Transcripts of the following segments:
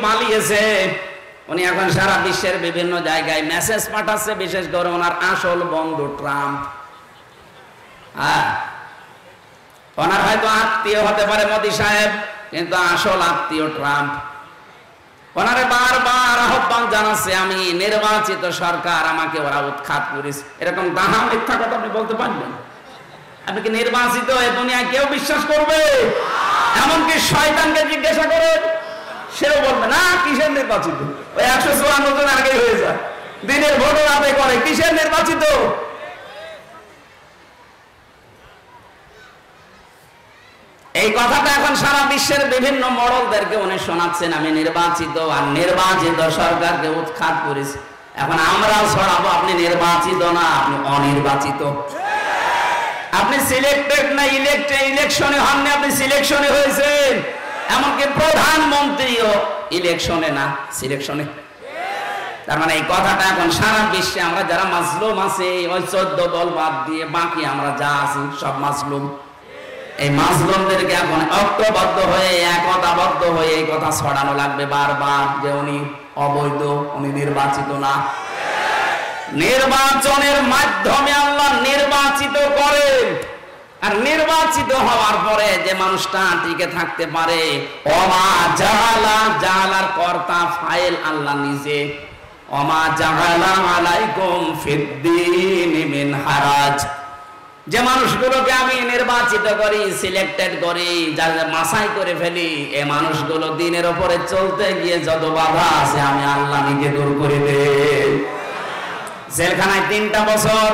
পালিয়েছে, উনি এখন সারা বিশ্বের বিভিন্ন জায়গায় মেসেজ পাঠাচ্ছে, বিশেষ করে ওনার আসল বন্ধু ট্রাম্প। ওনার হয়তো আত্মীয় হতে পারে মোদি সাহেব, কিন্তু আসল আত্মীয় ট্রাম্প। ওনারে বারবার আহ্বান জানাচ্ছে, আমি নির্বাচিত সরকার, আমাকে ওরা উৎখাত করেছে। এরকম দাহা মিথ্যা কথা আপনি বলতে পারবেন? আপনি কি নির্বাচিত এই দুনিয়ায় কেউ বিশ্বাস করবে? এমনকি শয়তানকে জিজ্ঞাসা করেন, সেও বলবে না কিসের নির্বাচিত, ওই 154 জন আগেই হয়ে যায়, দিনের ভোট রাতে করে, কিসের নির্বাচিত? এই কথাটা এখন সারা বিশ্বের বিভিন্ন মডলদেরকে উনি শোনাচ্ছেন, আমি নির্বাচিত, আর নির্বাচিত সরকারকে উৎখাত করেছি। এখন আমরাও ছড়াবো, আপনি নির্বাচিত না, আপনি অনির্বাচিত। আপনি সিলেক্টেড না ইলেকশনে হননি, আপনি সিলেকশনে হয়েছেন। এমনকি প্রধানমন্ত্রীও ইলেকশনে না, সিলেকশনে। তার মানে এই কথাটা এখন সারা বিশ্বে আমরা যারা মাজলুম আছে, ওই 14 দল বাদ দিয়ে বাকি আমরা যা আছি সব মাজলুম। এই মাজলুমদেরকে এখন ঐক্যবদ্ধ হয়ে, একতাবদ্ধ হয়ে এই কথা ছড়ানো লাগবে বারবার যে উনি অবৈধ, উনি নির্বাচিত না। নির্বাচনের মাধ্যমে আল্লাহ নির্বাচিত করেন, আর নির্বাচিত হওয়ার পরে যে মানুষটা টিকে থাকতে পারে, ওমা জাআলা, জাআলার কর্তা ফাইল আল্লাহ নিজে, ওমা জাআলা আলাইকুম ফিদ্দীন মিন হারাজ। যে মানুষগুলোকে আমি নির্বাচিত করি, সিলেক্টেড করি, যাদের মাসাই করে ফেলি, এই মানুষগুলো দিনের উপরে চলতে গিয়ে যত বাধা আছে আমি আল্লাহ নিজে দূর করে দেই। জেলখানায় 3টা বছর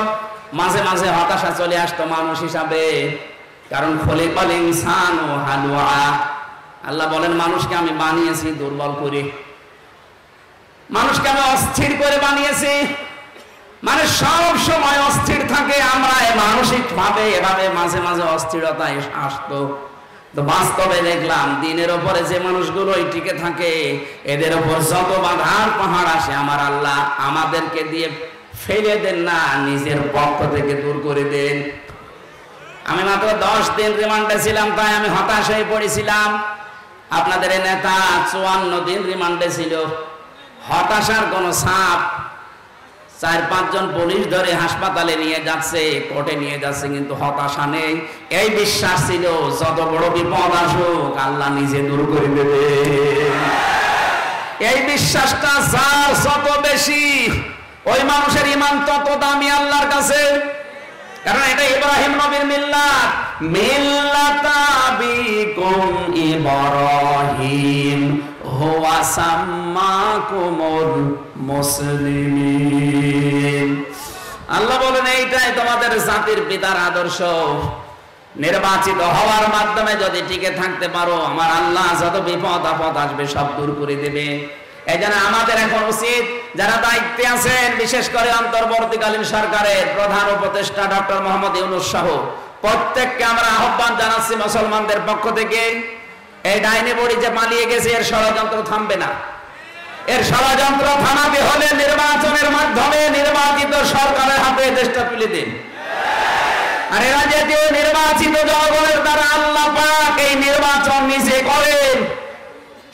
মাঝে মাঝে হতাশা চলে আসতো মানুষ হিসাবে, কারণ খলিকাল ইনসানু হালুয়া। আল্লাহ বলেন মানুষকে আমি বানিয়েছি দুর্বল করে, মানুষকে আমি অস্থির করে বানিয়েছি, মানে সব সময় অস্থির থাকে। আমরা মানসিক ভাবে এভাবে মাঝে মাঝে অস্থিরতা আসতো, তো বাস্তবে দেখলাম দিনের উপরে যে মানুষগুলো টিকে থাকে, এদের উপর যত বাধার পাহাড় আসে আমার আল্লাহ আমাদেরকে দিয়ে ফেলে দেন না, নিজের পক্ষ থেকে দূর করে দেন। আমি মাত্র 10 দিন রিমান্ডে ছিলাম, তাই আমি হতাশ হয়ে পড়েছিলাম। আপনাদের এই নেতা 54 দিন রিমান্ডে ছিল। হতাশার কোনো ছাপ, 4-5 জন পুলিশ ধরে হাসপাতালে নিয়ে যাচ্ছে, কোর্টে নিয়ে যাচ্ছে, কিন্তু হতাশা নেই। এই বিশ্বাস ছিল যত বড় বিপদ আসুক আল্লাহ নিজে দূর করে দেবে। এই বিশ্বাসটা যার যত বেশি, ওই মানুষের ঈমান তত দামি আল্লাহর কাছে। কারণ এটা ইব্রাহিম নবীর মিল্লাত, মিল্লাতা আবিকুম ইব্রাহিম হুয়া সাম্মাকুমুল মুসলিমিন। আল্লাহ বলেন এইটাই তোমাদের জাতির পিতার আদর্শ। নির্বাচিত হওয়ার মাধ্যমে যদি টিকে থাকতে পারো, আমার আল্লাহ যত বিপদ আপদ আসবে সব দূর করে দেবে। এই জন্য আমাদের এখন উচিত, যারা দায়িত্বে আছেন, বিশেষ করে অন্তর্বর্তীকালীন সরকারের প্রধান উপদেষ্টা ডক্টর মোহাম্মদ ইউনূস সহ প্রত্যেককে আমরা আহ্বান জানাচ্ছি মুসলমানদের পক্ষ থেকে, এই ডাইনি বড়ি যে পালিয়ে গেছে এর ষড়যন্ত্র থামবে না। এর ষড়যন্ত্র থামাতে হলে নির্বাচনের মাধ্যমে নির্বাচিত সরকারের হাতে দেশটা তুলে দিন। আর এরা যে নির্বাচিত জনগণের দ্বারা আল্লাহ পাক এই নির্বাচন নিজে করেন,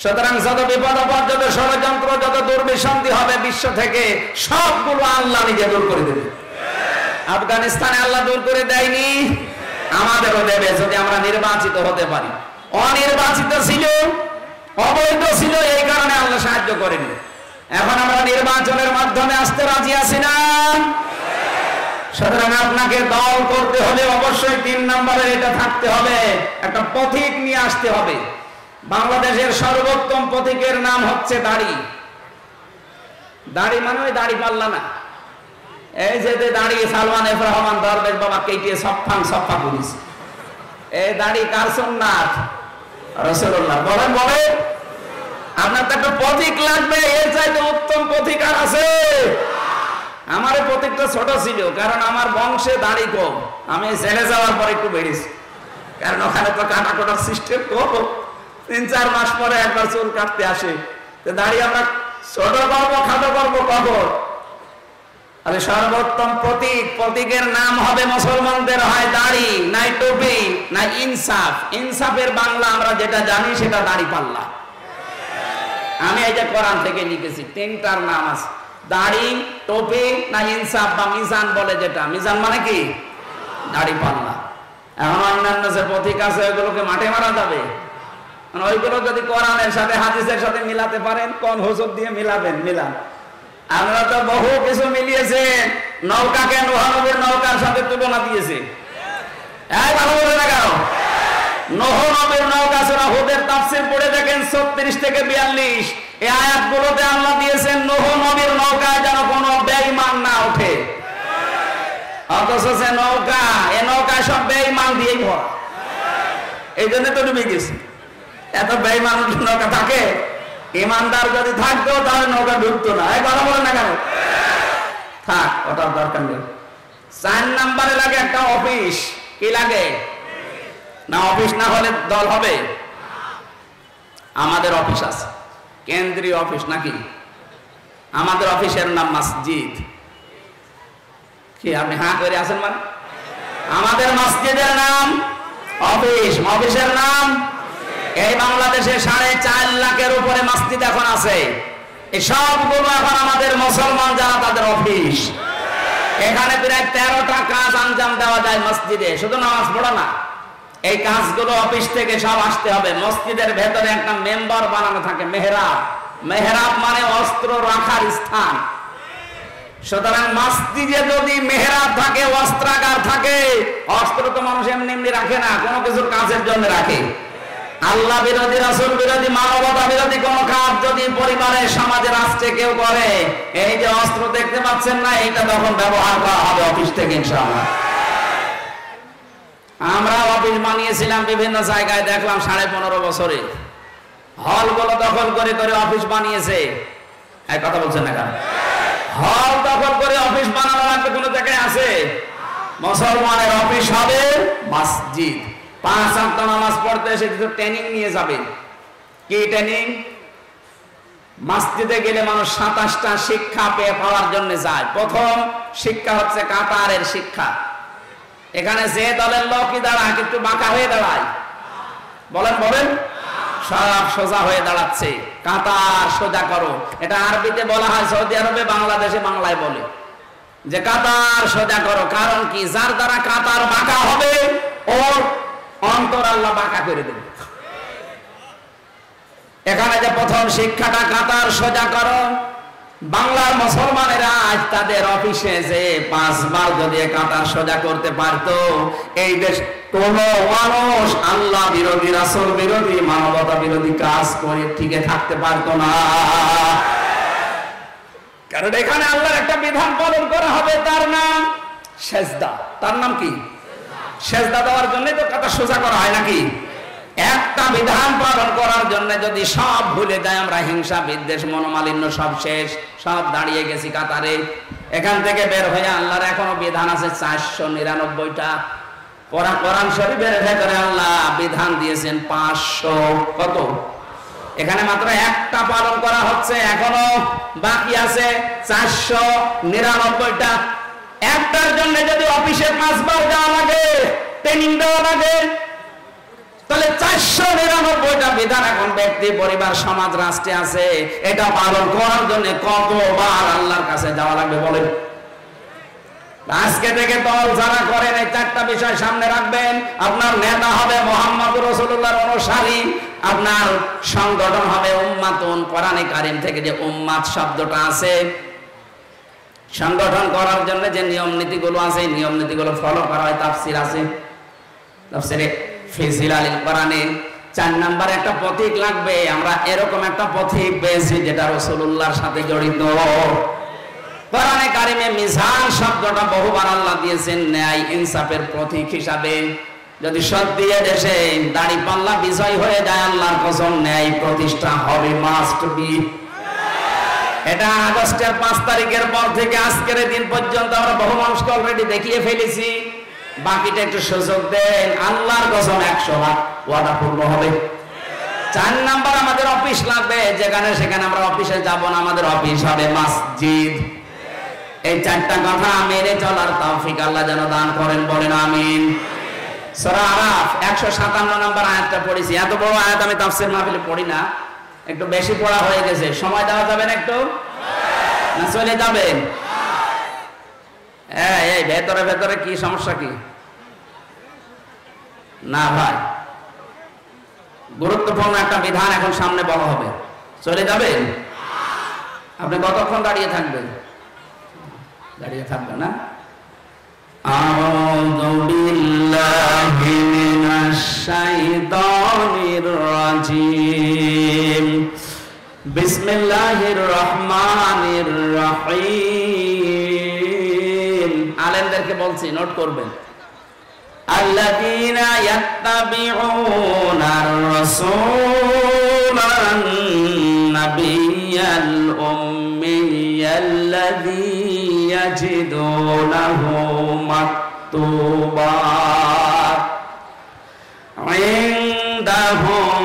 সুতরাং যত বিপদ আপদ, যত ষড়যন্ত্র, যত দুর্বিসন্ধি হবে বিশ্ব থেকে, সবগুলো আল্লাহ নিজে দূর করে দেবে। আফগানিস্তানে আল্লাহ দূর করে দেয়নি, আমাদেরও দেবে যদি আমরা নির্বাচিত হতে পারি। অনির্বাচিত ছিল, অবৈধ ছিল, এই কারণে আল্লাহ সাহায্য করেনি। এখন আমরা নির্বাচনের মাধ্যমে আসতে রাজি আছি না? সুতরাং আপনাকে দল করতে হলে অবশ্যই 3 নম্বরের এটা থাকতে হবে, একটা পথিক নিয়ে আসতে হবে। বাংলাদেশের সর্বোত্তম পথিকের নাম হচ্ছে দাড়ি। দাড়ি মানে ওই দাড়ি পাল্লা না, এই যে দাড়ি সালমান এফ রহমান দরবেশ বাবা কেটিয়ে সফা করিস, এই দাড়ি কার সুন্নাত? রাসূলুল্লাহ। বলেন বলেন, আপনার তো একটা পথিক লাগবে, এর চাইতে উত্তম পথিক আর আছে? আমার পথিকটা ছোট ছিল, কারণ আমার বংশে দাড়ি কম। আমি জেলে যাওয়ার পর একটু বেড়েছি, কারণ ওখানে তো কাটা কাটার সিস্টেম কম। 3-4 মাস পরে একবার চুল কাটতে আসে, তো দাড়ি আমরা ছোট করবো, খাটো করবো কখন? তাহলে সর্বোত্তম প্রতীকের নাম হবে মুসলমানদের হয় দাড়ি, নাই টুপি, নাই ইনসাফ। ইনসাফের বাংলা আমরা যেটা জানি সেটা দাড়ি পাল্লা। আমি এই যে কোরআন থেকে লিখেছি, তিনটার নাম আছে, দাড়ি, টুপি, না ইনসাফ বা মিজান বলে যেটা। মিজান মানে কি? দাড়ি পাল্লা। এখন অন্যান্য যে পথিক আছে ওইগুলোকে মাঠে মারা যাবে? ওইগুলো যদি কোরআনের সাথে হাদিসের সাথে মিলাতে পারেন, কোন হুজুর দিয়ে মিলাবেন? মিলান। আমরা তো বহু কিছু মিলিয়েছেন। নৌকাকে নূহ নবীর নৌকার সাথে তুলনা দিয়েছে। ভালো বলে না কেন? নূহ নবীর নৌকা সূরা হুদের তাফসীর পড়ে দেখেন 36 থেকে 42 এই আয়াতগুলোতে আল্লাহ দিয়েছেন নূহ নবীর নৌকায় যেন কোনো বেঈমান না ওঠে। অথচ সে নৌকা, এ নৌকা সব বেঈমান দিয়েই ভরা। এই জন্য তো ডুবে গেছে। এত বেঈমান নৌকা থাকে? ইমানদার যদি থাকতো তাহলে নৌকা ডুবতো না। কথা বলেন না কেন? থাক, ওটার দরকার নেই। 4 নম্বরে লাগে একটা অফিস। কি লাগে? না অফিস না হলে দল হবে? আমাদের অফিস আছে, কেন্দ্রীয় অফিস নাকি? আমাদের অফিসের নাম মসজিদ। কি আপনি হাঁ করে আছেন? মানে আমাদের মসজিদের নাম অফিস, অফিসের নাম। এই বাংলাদেশে 4.5 লাখের উপরে মসজিদ এখন আছে। এই সবগুলো এখন আমাদের মুসলমান যারা, তাদের অফিস। এখানে প্রায় 13টা কাজ আঞ্জাম দেওয়া যায় মসজিদে, শুধু নামাজ পড়া না। এই কাজগুলো অফিস থেকে সব আসতে হবে। মসজিদের ভেতরে একটা মেম্বার বানানো থাকে, মেহরাব। মেহরাব মানে অস্ত্র রাখার স্থান। সুতরাং মসজিদে যদি মেহরাব থাকে, অস্ত্রাগার থাকে, অস্ত্র তো মানুষ এমনি এমনি রাখে না, কোনো কিছুর কাজের জন্য রাখে। আল্লাহ বিরোধী, রাসূল বিরোধী, মানবতা বিরোধী কোন কাজ যদি পরিবারে, সমাজে, রাষ্ট্রে কেউ করে, এই যে অস্ত্র দেখতে পাচ্ছেন না, এটা তখন ব্যবহার করা হবে অফিস থেকে ইনশাআল্লাহ। আমরা অফিস বানিয়েছিলাম বিভিন্ন জায়গায়, দেখলাম 15.5 বছরে হলগুলো দখল করে করে অফিস বানিয়েছে। এই কথা বলছেন না কেন? হল দখল করে অফিস বানানোর একটা কোনো জায়গায় আছে? মুসলমানের অফিস হবে মসজিদ। 5 ওয়াক্ত নামাজ পড়তে এসে ট্রেনিং নিয়ে যাবেন। কি ট্রেনিং? মসজিদে গেলে মানুষ 27টা শিক্ষা পাওয়ার জন্য যায়। প্রথম শিক্ষা হচ্ছে কাতারের শিক্ষা। এখানে যে দলের লোকই দাঁড়ায় কিন্তু বাঁকা হয়ে দাঁড়ায়, বলেন বলেন, সব সোজা হয়ে দাঁড়াচ্ছে। কাতার সোজা করো, এটা আরবিতে বলা হয়, সৌদি আরবে, বাংলাদেশে বাংলায় বলে যে কাতার সোজা করো। কারণ কি? যার দ্বারা কাতার বাঁকা হবে ওর অন্তর আল্লাহ বাঁকা করে দেবে। এখানে যে প্রথম শিক্ষাটা কাতার সোজা করো, বাংলার মুসলমানেরা আজ তাদের অফিসে যে 5 বার যদি কাতার সোজা করতে পারতো, এই দেশ কোন মানুষ আল্লাহ বিরোধী, রাসূল বিরোধী, মানবতা বিরোধী কাজ করে টিকে থাকতে পারতো না। কারণ এখানে আল্লাহর একটা বিধান পালন করা হবে, তার নাম সেজদা। তার নাম কি? সেজদা দেওয়ার জন্য তো কাতার সোজা করা হয় নাকি? একটা বিধান পালন করার জন্য যদি সব ভুলে যায়, আমরা হিংসা, বিদ্বেষ, মনোমালিন্য সব শেষ, সব দাঁড়িয়ে গেছি কাতারে। এখান থেকে বের হয়ে আল্লাহর এখনো বিধান আছে 499টা। কোরআন শরীফের ভেতরে আল্লাহ বিধান দিয়েছেন 500। কত? এখানে মাত্র একটা পালন করা হচ্ছে, এখনো বাকি আছে 499টা। একটার জন্য যদি অফিসে 5 বার যাওয়া লাগে, ট্রেনিং দেওয়া লাগে, তাহলে 499টা বিধান এখন ব্যক্তি, পরিবার, সমাজ, রাষ্ট্রে আছে। এটা পালন করার জন্য কতবার আল্লাহর কাছে যাওয়া লাগবে বলেন? আজকে থেকে দল যারা করেন, এই 4টা বিষয় সামনে রাখবেন। আপনার নেতা হবে মুহাম্মদ রাসূলুল্লাহর অনুসারী, আপনার সংগঠন হবে উম্মাতুন। কোরআনে কারীম থেকে যে উম্মাত শব্দটা আছে, সংগঠন করার জন্য যে নিয়ম নীতিগুলো আছে, এই নিয়ম নীতিগুলো ফলো করা হয়। তাফসীর আছে, তাফসীরে ফি জিলালিল কোরআনে 4 নম্বরে একটা পথিক লাগবে। আমরা এরকম একটা পথিক পেয়েছি যেটা রাসূলুল্লাহর সাথে জড়িত। কোরআনে কারিমে মিজান শব্দটা বহুবার আল্লাহ দিয়েছেন ন্যায় ইনসাফের প্রতীক হিসাবে। যদি সত্যি দেশে দাড়ি পাল্লা বিজয় হয়ে যায়, আল্লাহর কসম ন্যায় প্রতিষ্ঠা হবে, মাস্ট বি। এটা আগস্টের 5 তারিখের পর থেকে আজকের দিন পর্যন্ত আমরা বহু মানুষকে অলরেডি দেখিয়ে ফেলেছি। বাকিটা একটু সুযোগ দেন, আল্লাহর কসম 100 ওয়াদা পূর্ণ হবে। 4 নাম্বার আমাদের অফিস লাগবে, যেখানে সেখানে আমরা অফিসে যাব না, আমাদের অফিস হবে মসজিদ। এই 4টা কথা মেনে চলার তৌফিক আল্লাহ যেন দান করেন, বলেন আমিন। সূরা আরাফ 157 নম্বর আয়াতটা পড়েছি। এত বড় আয়াত আমি তাফসীর মাহফিলে পড়ি না, একটু বেশি পড়া হয়ে গেছে, সময় দেওয়া যাবে না একটু, না চলে যাবেন? এই ভেতরে ভেতরে কি সমস্যা কি? না ভাই, গুরুত্বপূর্ণ একটা বিধান এখন সামনে বলা হবে, চলে যাবেন? আপনি কতক্ষণ দাঁড়িয়ে থাকবেন? দাঁড়িয়ে থাকবেন না? আউযু বিল্লাহি মিনাশ শাইতানির রাজীম। বিসমিল্লাহির রহমানির রহিম। আলেমদেরকে বলছি, নোট করবেন। আল্লাযীনা ইয়াত্তাবিউনার রাসূলান নাবিয়্যাল উম্মিয়্যাল্লাযী ইয়াজিদুনাহু মাকতুবা ইনদাহুম